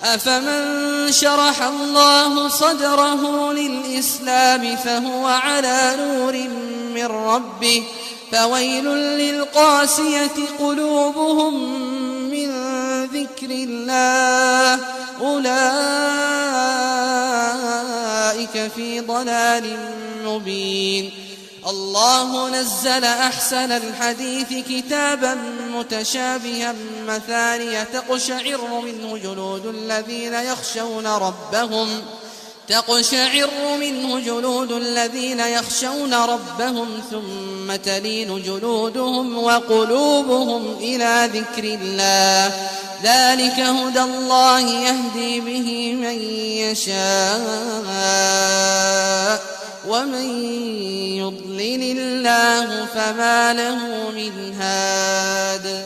أفمن شرح الله صدره للإسلام فهو على نور من ربه فويل للقاسية قلوبهم من ذكر الله أولئك في ضلال مبين. الله نزل أحسن الحديث كتابا متشابها مثانية تقشعر منه جلود الذين يخشون ربهم ثم تلين جلودهم وقلوبهم إلى ذكر الله ذلك هدى الله يهدي به من يشاء ومن يضلل الله فما له من هاد.